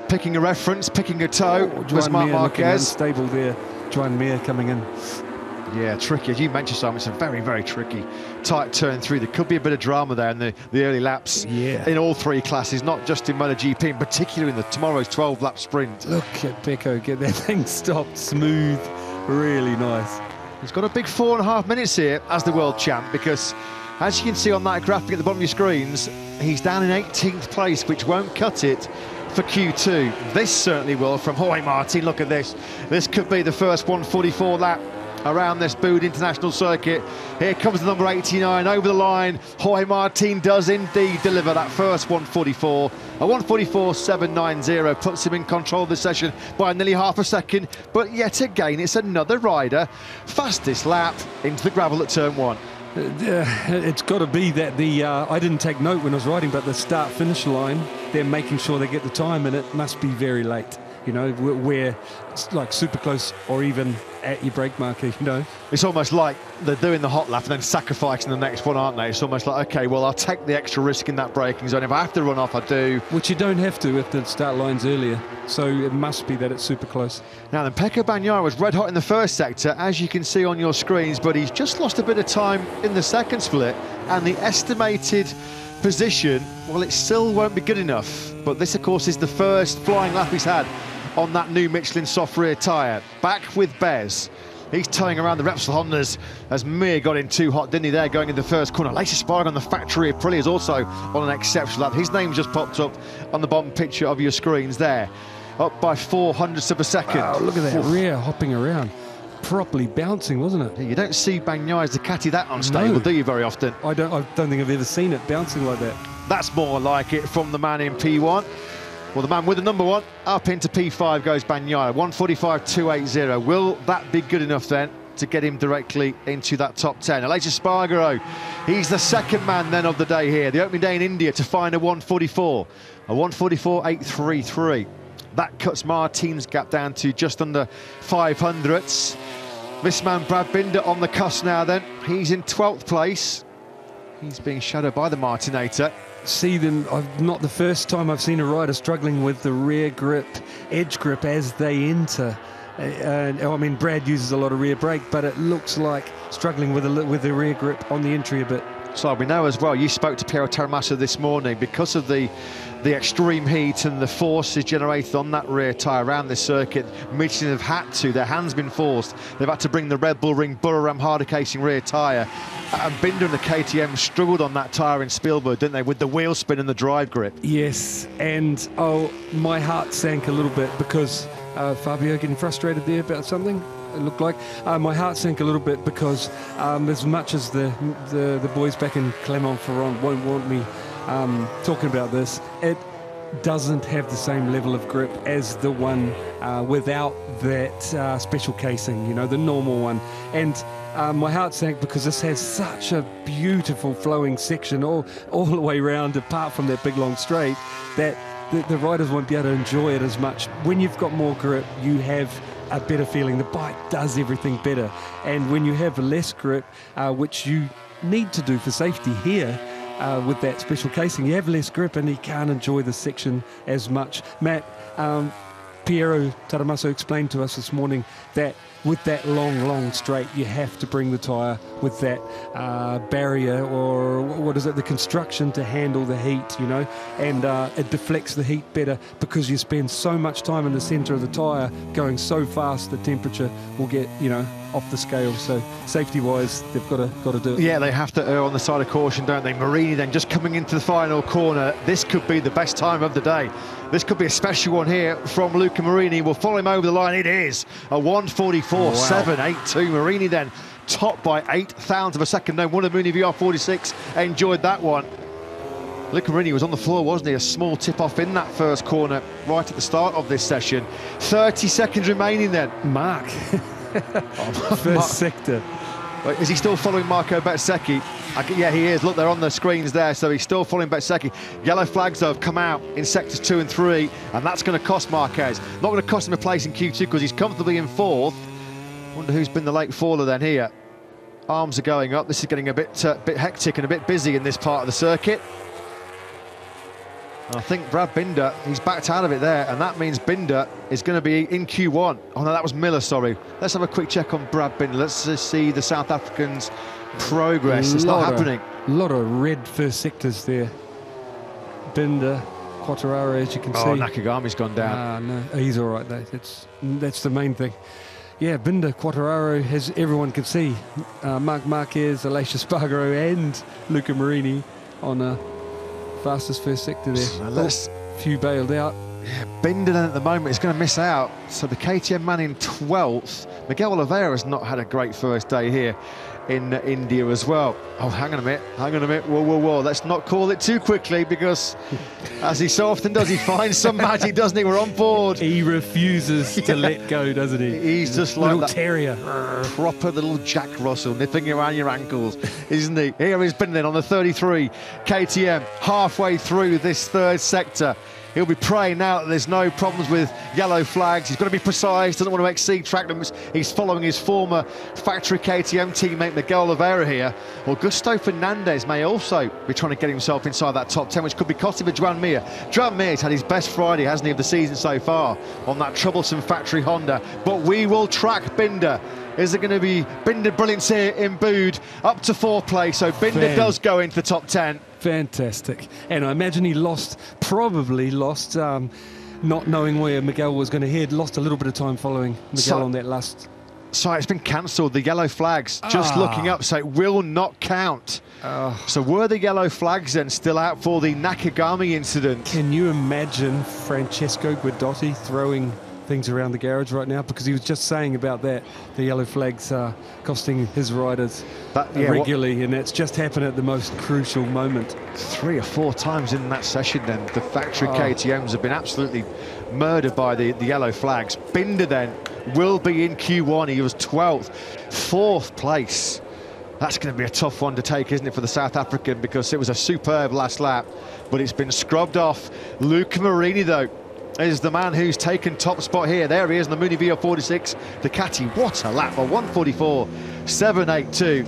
picking a reference, picking a toe, was Marc Marc Marquez. Unstable there, Joan Mir coming in. Yeah, tricky. As you mentioned, Simon, it's a very, very tricky, tight turn through. There could be a bit of drama there in the early laps in all three classes, not just in MotoGP, and particularly in tomorrow's 12-lap sprint. Look at Pecco get that thing stopped smooth, really nice. He's got a big 4.5 minutes here as the world champ, because as you can see on that graphic at the bottom of your screens, he's down in 18th place, which won't cut it for Q2. This certainly will from Jorge Martin. Look at this. This could be the first 144 lap around this Boud International Circuit. Here comes the number 89 over the line. Jorge Martin does indeed deliver that first 144. A 144.790 puts him in control of the session by nearly half a second. But yet again, it's another rider. Fastest lap into the gravel at turn 1. It's got to be that I didn't take note when I was riding, but the start-finish line, they're making sure they get the time, and it must be very late. You know, where it's like super close or even at your brake marker, you know. It's almost like they're doing the hot lap and then sacrificing the next one, aren't they? It's almost like, okay, well, I'll take the extra risk in that braking zone. If I have to run off, I do. Which you don't have to if the start line's earlier. So it must be that it's super close. Now then, Pecco Bagnaia was red hot in the first sector, as you can see on your screens, but he's just lost a bit of time in the second split, and the estimated position, well, it still won't be good enough. But this, of course, is the first flying lap he's had on that new Michelin soft rear tyre. Back with Bez. He's towing around the Repsol Hondas as Mir got in too hot, didn't he, there, going into the first corner. Aleix Espargaro on the factory Aprilia is also on an exceptional lap. His name just popped up on the bottom picture of your screens there. Up by 0.04 of a second. Wow, look at that rear hopping around. Properly bouncing, wasn't it? You don't see Bagnaia's Ducati that unstable, do you, very often? I don't think I've ever seen it bouncing like that. That's more like it from the man in P1. Well, the man with the number 1 up into P5 goes Bagnaia, 145.280. Will that be good enough then to get him directly into that top 10? Aleix Espargaro, he's the second man then of the day here, the opening day in India, to find a 144, a 144.833. That cuts Martin's gap down to just under 500ths. This man, Brad Binder, on the cusp now then. He's in 12th place. He's being shadowed by the Martinator. See them, not the first time I've seen a rider struggling with the rear grip, edge grip as they enter. I mean, Brad uses a lot of rear brake, but it looks like struggling with the rear grip on the entry a bit. So we know as well, you spoke to Piero Taramassa this morning, because of the extreme heat and the forces generated on that rear tyre around this circuit, Michelin have had to, their hand's been forced, they've had to bring the Red Bull Ring Buriram harder casing rear tyre. And Binder and the KTM struggled on that tyre in Spielberg, didn't they, with the wheel spin and the drive grip? Yes, and my heart sank a little bit because Fabio getting frustrated there about something. It looked like my heart sank a little bit because as much as the boys back in Clermont-Ferrand won't want me talking about this, it doesn't have the same level of grip as the one without that special casing, you know, the normal one. And my heart sank because this has such a beautiful flowing section all the way around, apart from that big long straight, that the riders won't be able to enjoy it as much. When you've got more grip, you have a better feeling. The bike does everything better. And when you have less grip, which you need to do for safety here, with that special casing, you have less grip and you can't enjoy the section as much. Matt, Piero Taramassa explained to us this morning that with that long straight, you have to bring the tyre with that barrier, or what is it, the construction to handle the heat, you know, and it deflects the heat better because you spend so much time in the centre of the tyre going so fast, the temperature will get, you know, off the scale. So safety-wise, they've got to do it. Yeah, they have to err on the side of caution, don't they? Marini then just coming into the final corner. This could be the best time of the day. This could be a special one here from Luca Marini. We'll follow him over the line. It is a 144.782. Marini then topped by 0.08 of a second. No wonder Mooney VR46 enjoyed that one. Luca Marini was on the floor, wasn't he? A small tip-off in that first corner right at the start of this session. 30 seconds remaining then. Mark. First sector. Is he still following Marco Bezzecchi? Yeah, he is. Look, they're on the screens there, so he's still following Bezzecchi. Yellow flags, though, have come out in sectors 2 and 3, and that's going to cost Marquez. Not going to cost him a place in Q2 because he's comfortably in 4th. Wonder who's been the late faller then here. Arms are going up. This is getting a bit hectic and a bit busy in this part of the circuit. I think Brad Binder, he's backed out of it there, and that means Binder is going to be in Q1. Oh no, that was Miller, sorry. Let's have a quick check on Brad Binder. Let's just see the South Africans' progress. It's not happening. A lot of red first sectors there. Binder, Quartararo, as you can see. Oh, Nakagami's gone down. No, he's all right though. That's the main thing. Yeah, Binder, Quartararo, as everyone can see. Marc Marquez, Aleix Espargaro and Luca Marini on fastest first sector there. So few bailed out. Yeah, Binder then at the moment is going to miss out. So the KTM man in 12th. Miguel Oliveira has not had a great first day here in India as well. Oh, hang on a minute. Whoa. Let's not call it too quickly, because as he so often does, he finds some magic, doesn't he? We're on board. He refuses to let go, doesn't he? He's just like little that terrier. Proper little Jack Russell nipping around your ankles, isn't he? Here he's been then on the 33 KTM, halfway through this third sector. He'll be praying now that there's no problems with yellow flags. He's got to be precise, doesn't want to exceed track limits. He's following his former factory KTM teammate Miguel Oliveira here. Augusto Fernandez may also be trying to get himself inside that top 10, which could be costly for Joan Mir. Joan Mir's had his best Friday, hasn't he, of the season so far on that troublesome factory Honda. But we will track Binder. Is there going to be Binder brilliance here in Bude up to 4th place? So Binder does go into the top 10. Fantastic. And I imagine he probably lost, not knowing where Miguel was going to head, lost a little bit of time following Miguel on that last. Sorry, it's been cancelled, the yellow flags. Just looking up, so it will not count. So were the yellow flags then still out for the Nakagami incident? Can you imagine Francesco Guidotti throwing things around the garage right now, because he was just saying about that, the yellow flags are costing his riders regularly, and that's just happened at the most crucial moment. 3 or 4 times in that session then, the factory KTMs have been absolutely murdered by the yellow flags. Binder then will be in Q1, he was 12th, 4th place. That's going to be a tough one to take, isn't it, for the South African, because it was a superb last lap, but it's been scrubbed off. Luca Marini, though, is the man who's taken top spot here. There he is in the Mooney VR46 Ducati. What a lap, a 144.782.